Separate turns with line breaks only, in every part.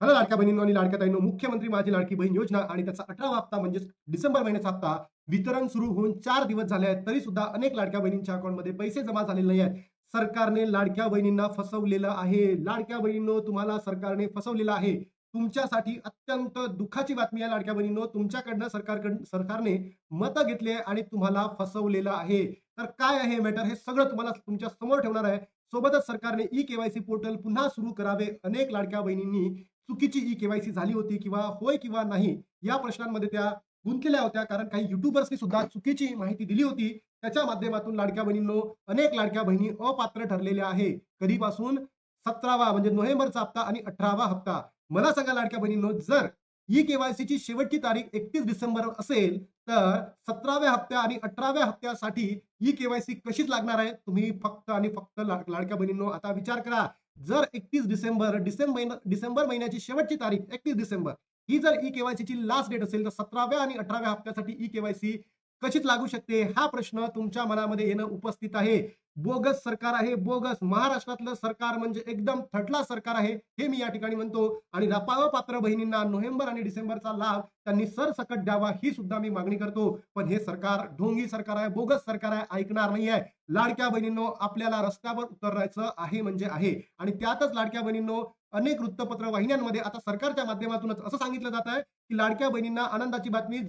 Hello लाडक्या बहिणींनो आणि लाडक्या ताईंनो, मुख्यमंत्री माझी लाडकी बहीण योजना आणि त्याचा 18वा हप्ता म्हणजेच डिसेंबर महिन्याचा हप्ता वितरण सुरू होऊन 4 दिवस झाले आहेत. तरी सुद्धा अनेक लाडक्या बहिणींच्या अकाउंटमध्ये पैसे जमा झालेले नाही आहेत. सरकारने लाडक्या बहिणींना फसवलेलं आहे. लाडक्या बहिणींनो, तुम्हाला सरकारने फसवलेलं आहे. तुमच्यासाठी अत्यंत दुःखाची बातमी आहे लाडक्या बहिणींनो. तुमच्याकडनं सरकारने मतं घेतली आहे आणि तुम्हाला फसवलेलं आहे. तर काय आहे मॅटर हे सगळं तुम्हाला तुमच्या समोर ठेवणार आहे. सोबतच सरकारने ई-केवायसी पोर्टल पुन्हा सुरू करावे. अनेक लाडक्या बहिणींनी चुकीची ई-केवायसी झाली होती किंवा होय किंवा नाही या प्रश्नांमध्ये त्या गुंतलेल्या होत्या. कारण काही युट्यूबर्सनी सुद्धा चुकीची माहिती दिली होती. त्याच्या माध्यमातून लाडक्या बहिणींनो, अनेक लाडक्या बहिणी अपात्र ठरलेल्या आहे. कधीपासून? 17वा म्हणजे नोव्हेंबरचा हप्ता आणि 18वा हप्ता. मला सांगा लाडक्या बहिणींनो, जर ई-केवायसीची शेवटची तारीख 31 डिसेंबर असेल, तर 17व्या हप्त्या आणि 18व्या हप्त्यासाठी ई-केवायसी कशीच लागणार आहे? तुम्ही फक्त आणि फक्त लाडक्या बहिणींनो आता विचार करा. जर 31 डिसेंबर महिन्याची शेवटची तारीख 31 डिसेंबर ही जर ई-केवायसीची लास्ट डेट असेल, तर 17व्या आणि 18व्या हप्त्यासाठी ई-केवायसी कशीच लागू शकते? हा प्रश्न तुमच्या मनामध्ये येणं उपस्थित आहे. बोगस सरकार आहे, बोगस. महाराष्ट्रातलं सरकार म्हणजे एकदम थर्ड क्लास सरकार आहे, हे मी या ठिकाणी म्हणतो. आणि पात्र बहिणींना नोव्हेंबर आणि डिसेंबरचा लाभ त्यांनी सरसकट द्यावा, ही सुद्धा मी मागणी करतो. पण हे सरकार ढोंगी सरकार आहे, बोगस सरकार आहे, ऐकणार नाही आहे. लाडक्या बहिणींनो, आपल्याला रस्त्यावर उतरायचं आहे म्हणजे आहे. आणि त्यातच लाडक्या बहिणींनो, अनेक वृत्तपत्र वाहिन्यांमध्ये आता सरकारच्या माध्यमातूनच असं सांगितलं जात आहे की लाडक्या बहिणींना आनंदाची बातमी,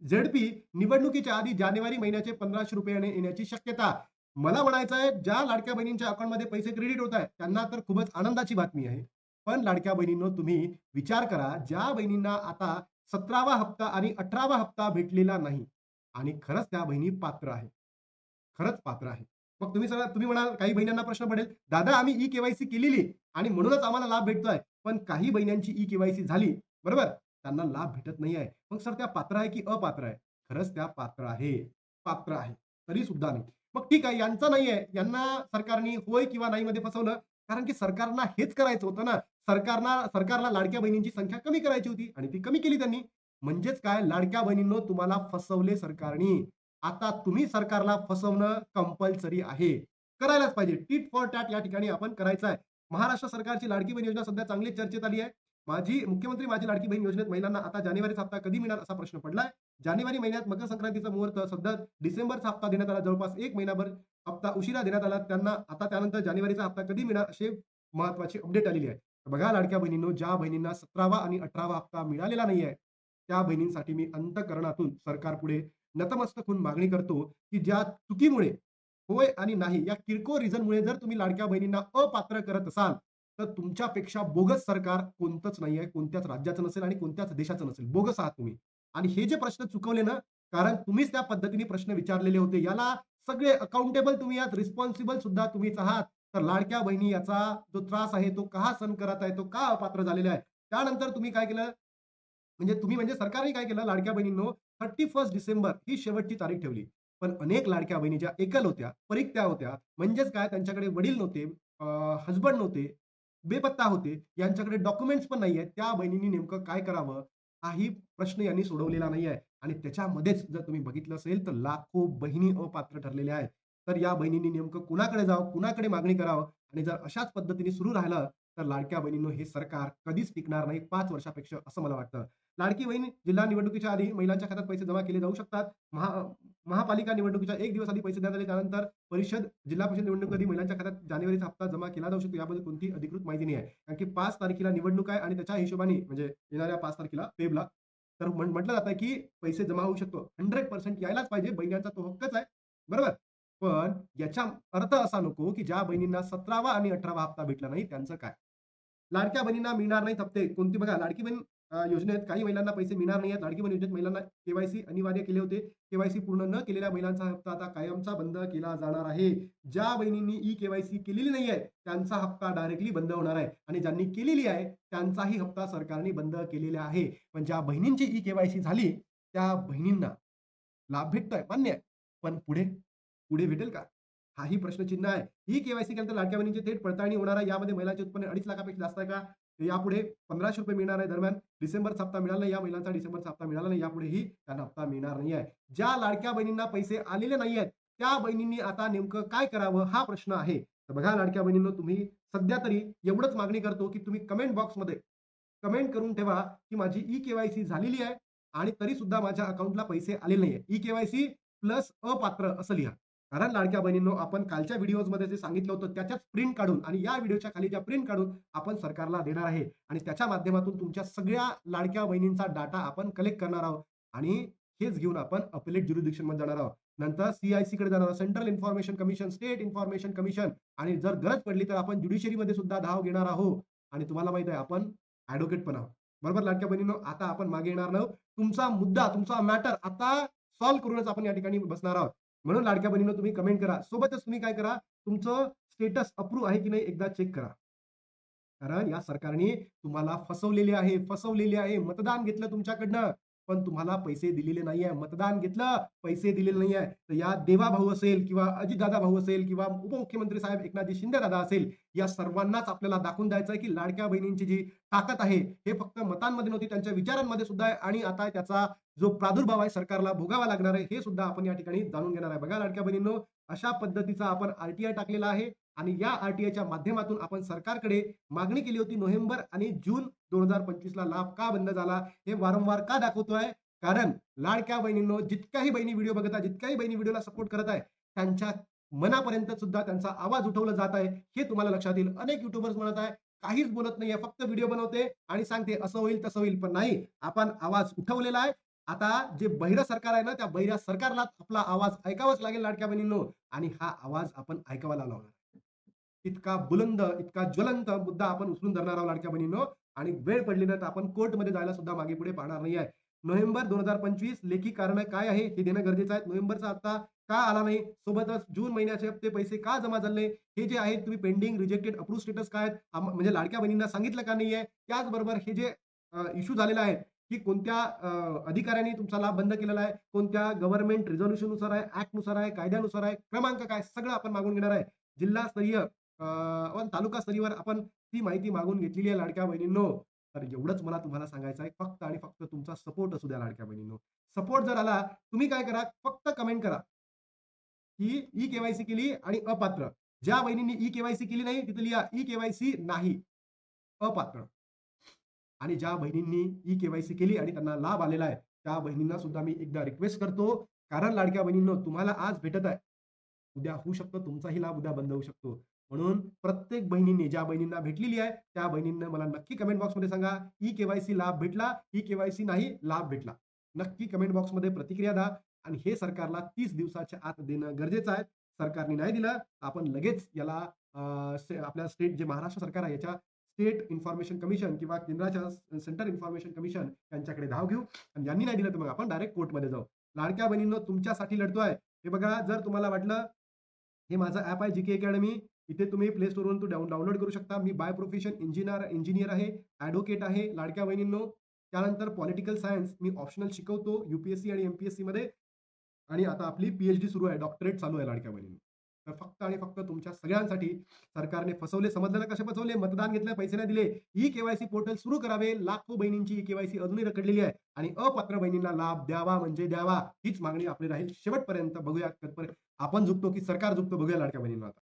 झेडपी निवडणुकीच्या आधी जानेवारी महिन्याचे 1500 रुपये येण्याची शक्यता. मला म्हणायचं आहे, ज्या लाडक्या बहिणींच्या अकाउंटमध्ये पैसे क्रेडिट होत आहेत त्यांना तर खूपच आनंदाची बातमी आहे. पण लाडक्या बहिणींनो, तुम्ही विचार करा, ज्या बहिणींना आता 17वा हप्ता आणि 18वा हप्ता भेटलेला नाही आणि खरंच त्या बहिणी पात्र आहेत. खरंच पात्र आहे. मग तुम्ही म्हणाल, काही बहिणींना प्रश्न पडेल, "दादा, आम्ही ई-केवायसी केलेली आणि म्हणूनच आम्हाला लाभ भेटतोय." पण काही बहिणींची ई-केवायसी झाली, बरोबर? त्यांना लाभ भेटत नाही आहे. मग सर त्या पात्र आहे की अपात्र आहे? खरंच त्या पात्र आहे. पात्र आहे. तरी सुद्धा नाही. मग ठीक आहे, यांचं नाही आहे. यांना सरकारने होय किंवा नाही मध्ये फसवलं. कारण की सरकारला हेच करायचं होतं ना. सरकारला लाडक्या बहिणींची संख्या कमी करायची होती आणि ती कमी केली त्यांनी. म्हणजेच काय, लाडक्या बहिणींनो, तुम्हाला फसवले सरकारने. आता तुम्ही सरकारला फसवणं कंपल्सरी आहे. करायलाच पाहिजे. टिट फॉर टॅट या ठिकाणी आपण करायचं आहे. महाराष्ट्र सरकारची लाडकी बहीण योजना सध्या चांगलीच चर्चेत आली आहे. मुख्यमंत्री माझी लाडकी बहीण योजनेत महिलांना आता जानेवारीचा हप्ता कधी मिळणार असा प्रश्न पडलाय. जानेवारी महिन्यात मकर संक्रांतीचा मुहूर्त, सध्या डिसेंबरचा हप्ता देण्यात आला. जवळपास 1 महिनाभर हप्ता उशिरा देण्यात आला. त्यांना आता त्यानंतर जानेवारीचा हप्ता कधी मिळणार असे महत्त्वाची अपडेट आलेली आहे. बघा लाडक्या बहिणींनो, ज्या बहिणींना 17वा आणि 18वा हप्ता मिळालेला नाहीये, त्या बहिणींसाठी मी अंतःकरणातून सरकारपुढे नतमस्तक होऊन मागणी करतो, की ज्या चुकीमुळे होय आणि नाही या किरकोळ रिझनमुळे जर तुम्ही लाडक्या बहिणींना अपात्र करत असाल, तर तुमच्यापेक्षा बोगस सरकार कोणतंच नाहीये, कोणत्याच राज्याचं नसेल आणि कोणत्याच देशाचं नसेल. बोगस आहात तुम्ही. आणि हे जे प्रश्न चुकवले ना, कारण तुम्हीच त्या पद्धतीने प्रश्न विचारलेले होते. याला सगळे अकाउंटेबल तुम्ही आहात, रिस्पॉन्सिबल सुद्धा तुम्हीच आहात. तर लाडक्या बहिणी, याचा जो त्रास आहे तो का सहन करत आहे, तो का अपात्र झालेला आहे. त्यानंतर तुम्ही काय केलं, म्हणजे सरकारने काय केलं, लाडक्या बहिणींनो, 31 डिसेंबर ही शेवटची तारीख ठेवली. पण अनेक लाडक्या बहिणी ज्या एकल होत्या, परित्या होत्या, म्हणजेच काय, त्यांच्याकडे वडील नव्हते, हसबंड नव्हते, बेपत्ता होते, यांच्याकडे डॉक्युमेंट्स पण नाहीयेत. त्या बहिणींनी नेमकं काय करावं? हाही प्रश्न यांनी सोडवलेला नाही आहे. आणि त्याच्यामध्येच जर तुम्ही बघितलं असेल, तर लाखो बहिणी अपात्र ठरलेल्या आहेत. तर या बहिणींनी नेमकं कुणाकडे जावं, कुणाकडे मागणी करावं? आणि जर अशाच पद्धतीने सुरू राहिलं, तर लाडक्या बहिणींनो, हे सरकार कधीच टिकणार नाही 5 वर्षापेक्षा, असं मला वाटतं. लाडकी बहीण जिल्हा निवडणुकीच्या आधी महिलांच्या खात्यात पैसे जमा केले जाऊ शकतात. महापालिका निवडणुकीच्या 1 दिवस आधी पैसे देण्यात आले. त्यानंतर जिल्हा परिषद निवडणुकीआधी महिलांच्या खात्यात जानेवारीचा हप्ता जमा केला जाऊ शकतो. याबद्दल कोणतीही अधिकृत माहिती नाही आहे. कारण की 5 तारखेला निवडणूक आहे आणि त्याच्या हिशोबाने म्हणजे येणाऱ्या 5 तारखेला फेबला तर म्हटलं जातं की पैसे जमा होऊ शकतो. 100% यायलाच पाहिजे. बहिणींचा तो हक्कच आहे. बरोबर? पण याचा अर्थ असा नको की ज्या बहिणींना 17वा आणि 18वा हप्ता भेटला नाही त्यांचं काय? लाडक्या बहिणींना मिळणार नाहीत हप्ते. कोणती बघा, लाडकी बहीण योजनेत काही महिलांना पैसे मिळणार नाहीयेत. लाडकी बहीण योजनेत महिलांना के अनिवार्य केले होते. के पूर्ण न केलेल्या महिलांचा हप्ता आता कायमचा बंद केला जाणार आहे. ज्या बहिणींनी ई-के केलेली नाहीये, त्यांचा हप्ता डायरेक्टली बंद होणार आहे आणि ज्यांनी केलेली आहे, त्यांचाही हप्ता सरकारने बंद केलेला आहे. पण ज्या बहिणींची ई-के झाली, त्या बहिणींना लाभ भेटतोय, मान्य आहे. पण पुढे? पुढे भेटेल का? हाही प्रश्नचिन्ह आहे. ही के-वाय-सी केल्यानंतर लाडक्या बहिणीची थेट पडताळणी होणार आहे. यामध्ये महिलांचे उत्पन्न 2.5 लाखापेक्षा जास्त आहे का? यापुढे 1500 रुपये मिळणार आहे. दरम्यान डिसेंबरचा हप्ता मिळाला नाही. या महिलांचा डिसेंबरचा हप्ता मिळाला नाही. यापुढेही त्यांना हप्ता मिळणार नाही आहे. ज्या लाडक्या बहिणींना पैसे आलेले नाही आहेत, त्या बहिणींनी आता नेमकं काय करावं हा प्रश्न आहे. तर बघा लाडक्या बहिणींनो, तुम्ही सध्या तरी एवढंच मागणी करतो, की तुम्ही कमेंट बॉक्समध्ये कमेंट करून ठेवा की माझी ई केवायसी झालेली आहे आणि तरी सुद्धा माझ्या अकाउंटला पैसे आलेले नाहीये. ई केवायसी प्लस अपात्र असं लिहा. कारण लाडक्या बहिणींनो, आपण कालच्या व्हिडिओमध्ये जे सांगितलं होतं त्याच्याच प्रिंट काढून आणि या व्हिडिओच्या खाली ज्या प्रिंट काढून आपण सरकारला देणार आहे आणि त्याच्या माध्यमातून तुमच्या सगळ्या लाडक्या बहिणींचा डाटा आपण कलेक्ट करणार आहोत आणि हेच घेऊन आपण अपिलेट ज्युरिडिक्शन मध्ये जाणार आहोत. नंतर सीआयसी कडे जाणार आहोत, central information commission, state information commission आणि जर गरज पडली तर आपण ज्युडिशरीमध्ये सुद्धा धाव घेणार आहोत. आणि तुम्हाला माहित आहे आपण ऍडव्होकेट पण आहोत. बरोबर लाडक्या बहिणींनो, आता आपण मागे येणार नाही. तुमचा मुद्दा, तुमचा मॅटर आता सॉल्व्ह करूनच आपण या ठिकाणी बसणार आहोत. म्हणून लाडक्या बहिणींनो, तुम्ही कमेंट करा. सोबतच तुम्ही काय करा, तुमचं स्टेटस अप्रूव्ह आहे की नाही एकदा चेक करा. कारण या सरकारने तुम्हाला फसवलेले आहे. मतदान घेतलं तुमच्याकडनं, पण तुम्हाला पैसे दिलेले नाहीये. मतदान घेतलं, पैसे दिलेले नाहीये. तर या देवा भाऊ असेल किंवा अजितदादा भाऊ असेल किंवा उपमुख्यमंत्री साहेब एकनाथजी शिंदे दादा असेल, या सर्वांनाच आपल्याला दाखवून द्यायचं आहे की लाडक्या बहिणींची जी ताकद आहे, हे फक्त मतांमध्ये नव्हती, त्यांच्या विचारांमध्ये सुद्धा आहे आणि आता त्याचा जो प्रादुर्भाव आहे सरकारला भोगावा लागणार आहे, हे सुद्धा आपण या ठिकाणी जाणून घेणार आहे. बघा लाडक्या बहिणींनो, अशा पद्धतीचा आपण आरटीआय टाकलेला आहे आणि या आरटीआयच्या माध्यमातून आपण सरकारकडे मागणी केली होती. नोव्हेंबर आणि जून 2025 ला लाभ का बंद झाला हे वारंवार का दाखवतोय? कारण लाडक्या बहिणींनो, जितक्याही बहिणी व्हिडिओ बघत आहे, जितक्याही बहिणी व्हिडिओला सपोर्ट करत आहे, त्यांच्या मनापर्यंत सुद्धा त्यांचा आवाज उठवला जात आहे, हे तुम्हाला लक्षात येईल. अनेक युट्यूबर्स म्हणत आहे काहीच बोलत नाहीये, फक्त व्हिडिओ बनवते आणि सांगते असं होईल तसं होईल. पण नाही, आपण आवाज उठवलेला आहे. आता जे बहिरं सरकार आहे ना, त्या बहिऱ्या सरकारला आपला आवाज ऐकावाच लागेल लाडक्या बहिणींनो आणि हा आवाज आपण ऐकावायला लावणार. इतका बुलंद, इतका ज्वलंत मुद्दा आपण उचलून धरणार आहोत लाडक्या बहिणींनो आणि वेळ पडली ना तर आपण कोर्टमध्ये जायला सुद्धा मागे पुढे पाहणार नाही आहे. नोव्हेंबर 2025 लेखी कारण काय आहे हे देणं गरजेचं आहे. नोव्हेंबरचा हप्ता का आला नाही? सोबतच जून महिन्याचे हप्ते पैसे का जमा झाले? हे जे आहेत तुम्ही पेंडिंग, रिजेक्टेड, अप्रूव्ह स्टेटस काय आहेत? म्हणजे लाडक्या बहिणींना सांगितलं का नाहीये? त्याचबरोबर हे जे इश्यू झालेले आहेत, की कोणत्या अधिकाऱ्यांनी तुमचा लाभ बंद केलेला आहे? कोणत्या गव्हर्नमेंट रिझोल्यूशननुसार आहे, ॲक्टनुसार आहे, कायद्यानुसार आहे, क्रमांक काय? सगळं आपण मागून घेणार आहे. जिल्हास्तरीय पण तालुका स्तरीवर आपण ती माहिती मागून घेतलेली आहे लाडक्या बहिणींनो. तर एवढंच मला तुम्हाला सांगायचं आहे. फक्त आणि फक्त तुमचा सपोर्ट असू द्या लाडक्या बहिणींनो. सपोर्ट जर आला, तुम्ही काय करा, फक्त कमेंट करा, की ई केवायसी केली आणि अपात्र. ज्या बहिणींनी ई केवायसी केली नाही, तिथे लिहा ई केवायसी नाही, अपात्र. आणि ज्या बहिणींनी ई केवायसी केली आणि त्यांना लाभ आलेला आहे, त्या बहिणींना सुद्धा मी एकदा रिक्वेस्ट करतो. कारण लाडक्या बहिणींनो, तुम्हाला आज भेटत आहे. उद्या होऊ शकतं तुमचाही लाभ उद्या बंद होऊ शकतो. म्हणून प्रत्येक बहिणींनी, ज्या बहिणींना भेटलेली आहे, त्या बहिणींना मला नक्की कमेंट बॉक्समध्ये सांगा, ई केवायसी लाभ भेटला, ई केवायसी नाही लाभ भेटला. नक्की कमेंट बॉक्समध्ये प्रतिक्रिया द्या आणि हे सरकारला 30 दिवसाच्या आत देणं गरजेचं आहे. सरकारने नाही दिलं, आपण लगेच याला आपल्या स्टेट जे महाराष्ट्र सरकार आहे याच्या स्टेट इन्फॉर्मेशन कमिशन किंवा केंद्राच्या सेंट्रल इन्फॉर्मेशन कमिशन यांच्याकडे धाव घेऊ आणि यांनी नाही दिलं तर मग आपण डायरेक्ट कोर्टमध्ये जाऊ. लाडक्या बहिणींनो, तुमच्यासाठी लढतोय. हे बघा, जर तुम्हाला वाटलं हे माझं ॲप आहे जीके अकॅडमी. इथे तुम्ही प्ले स्टोरवरून डाउनलोड करू शकता. मी बाय प्रोफेशन इंजिनियर आहे, ॲडव्होकेट आहे लाडक्या बहिणींनो. त्यानंतर पॉलिटिकल सायन्स मी ऑप्शनल शिकवतो यूपीएससी आणि एमपीएससी मध्ये आणि आता आपली पीएचडी सुरू आहे, डॉक्टरेट चालू आहे लाडक्या बहिणींनो. तर फक्त आणि फक्त तुमच्या सगळ्यांसाठी सरकारने फसवले. समजलं ना कसे फसवले? मतदान घेतलं, पैसे नाही दिले. ई केवायसी पोर्टल सुरू करावे. लाखो बहिणींची ई केवायसी अजूनही रखडलेली आहे आणि अपात्र बहिणींना लाभ द्यावा म्हणजे द्यावा, हीच मागणी आपली राहील शेवटपर्यंत. बघूया आपण झुकतो की सरकार झुकतो, बघूया लाडक्या बहिणींना आता.